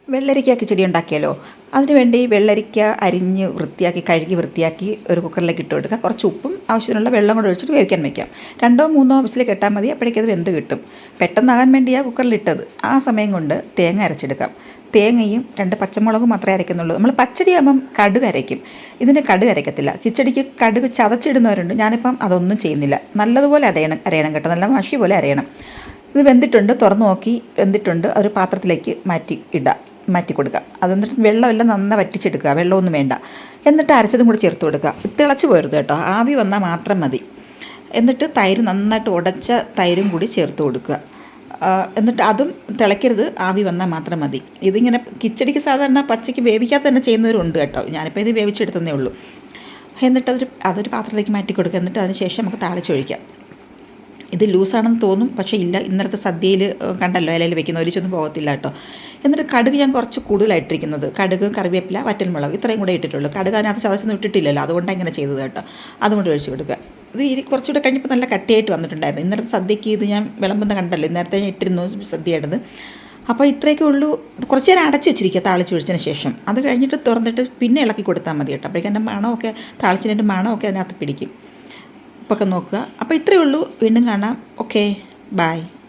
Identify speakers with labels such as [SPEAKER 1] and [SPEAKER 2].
[SPEAKER 1] വെള്ളരിക്ക കിച്ചടി ഉണ്ടാക്കിയാലോ. അതിനുവേണ്ടി വെള്ളരിക്ക അരിഞ്ഞ് വൃത്തിയാക്കി കഴുകി വൃത്തിയാക്കി ഒരു കുക്കറിലേക്ക് ഇട്ട് കൊടുക്കുക. കുറച്ച് ഉപ്പും ആവശ്യത്തിനുള്ള വെള്ളം കൂടെ ഒഴിച്ചിട്ട് വേവിക്കാൻ വയ്ക്കാം. 2-3 വിസിൽ കെട്ടാൽ മതി. അപ്പോഴേക്കത് വെന്ത് കിട്ടും. പെട്ടെന്നാകാൻ വേണ്ടിയാണ് കുക്കറിലിട്ടത്. ആ സമയം കൊണ്ട് തേങ്ങ അരച്ചെടുക്കാം. തേങ്ങയും 2 പച്ചമുളകും മാത്രമേ അരയ്ക്കുന്നുള്ളൂ. നമ്മൾ പച്ചടിയാകുമ്പം കടുക് അരയ്ക്കും. ഇതിന് കടുക് അരയ്ക്കത്തില്ല. കിച്ചടിക്ക് കടുക് ചതച്ചിടുന്നവരുണ്ട്. ഞാനിപ്പം അതൊന്നും ചെയ്യുന്നില്ല. നല്ലതുപോലെ അരയണം കേട്ടോ. നല്ല മഷി പോലെ അരയണം. ഇത് വെന്തിട്ടുണ്ട്. തുറന്ന് നോക്കി വെന്തിട്ടുണ്ട്. അതൊരു പാത്രത്തിലേക്ക് മാറ്റി കൊടുക്കുക. അതെന്നിട്ട് വെള്ളമെല്ലാം നന്നായി വറ്റിച്ചെടുക്കുക. വെള്ളമൊന്നും വേണ്ട. എന്നിട്ട് അരച്ചതും കൂടി ചേർത്ത് കൊടുക്കുക. തിളച്ച് പോരുത് കേട്ടോ. ആവി വന്നാൽ മാത്രം മതി. എന്നിട്ട് തൈര് നന്നായിട്ട് ഉടച്ച തൈരും കൂടി ചേർത്ത് കൊടുക്കുക. എന്നിട്ട് അതും തിളയ്ക്കരുത്. ആവി വന്നാൽ മാത്രം മതി. ഇതിങ്ങനെ കിച്ചടിക്ക് സാധാരണ പച്ചയ്ക്ക് വേവിക്കാതെ തന്നെ ചെയ്യുന്നവരുണ്ട് കേട്ടോ. ഞാനിപ്പോൾ ഇത് വേവിച്ചെടുത്തതേ ഉള്ളൂ. എന്നിട്ട് അതൊരു പാത്രത്തിലേക്ക് മാറ്റി കൊടുക്കുക. എന്നിട്ട് അതിന് ശേഷം നമുക്ക് താളിച്ചൊഴിക്കാം. ഇത് ലൂസാണെന്ന് തോന്നും, പക്ഷേ ഇല്ല. ഇന്നലത്തെ സദ്യയിൽ കണ്ടല്ലോ, ഇലയിൽ വെക്കുന്ന ഒലിച്ചൊന്നും പോകത്തില്ല കേട്ടോ. എന്നിട്ട് കടുക് ഞാൻ കുറച്ച് കൂടുതലായിട്ടിരിക്കുന്നത്. കടുക്, കറിവേപ്പില, വറ്റൽമുളക് ഇത്രയും കൂടെ ഇട്ടിട്ടുള്ളൂ. കടുക് അതിനകത്ത് ചതച്ചൊന്നും ഇട്ടിട്ടില്ലല്ലോ, അതുകൊണ്ടാണ് ഇങ്ങനെ ചെയ്തത് കേട്ടോ. അതും കൂടി ഒഴിച്ച് കൊടുക്കുക. ഇത് കുറച്ചുകൂടെ കഴിഞ്ഞപ്പോൾ നല്ല കട്ടിയായിട്ട് വന്നിട്ടുണ്ടായിരുന്നു. ഇന്നലത്തെ സദ്യക്ക് ഇത് ഞാൻ വിളമ്പുന്ന കണ്ടല്ലോ. ഇന്നലത്തെ ഞാൻ ഇട്ടിരുന്നു സദ്യയായിട്ടത്. അപ്പോൾ ഇത്രയൊക്കെ ഉള്ളൂ. കുറച്ച് നേരം അടച്ച് വെച്ചിരിക്കുക താളിച്ച് ഒഴിച്ചതിന് ശേഷം. അത് കഴിഞ്ഞിട്ട് തുറന്നിട്ട് പിന്നെ ഇളക്കി കൊടുത്താൽ മതി കേട്ടോ. അപ്പോഴേക്കും എൻ്റെ മണമൊക്കെ താളിച്ചതിൻ്റെ മണമൊക്കെ അതിനകത്ത് പിടിക്കും. ഉപ്പൊക്കെ നോക്കുക. അപ്പോൾ ഇത്രയേ ഉള്ളൂ. വീണ്ടും കാണാം. Okay, by.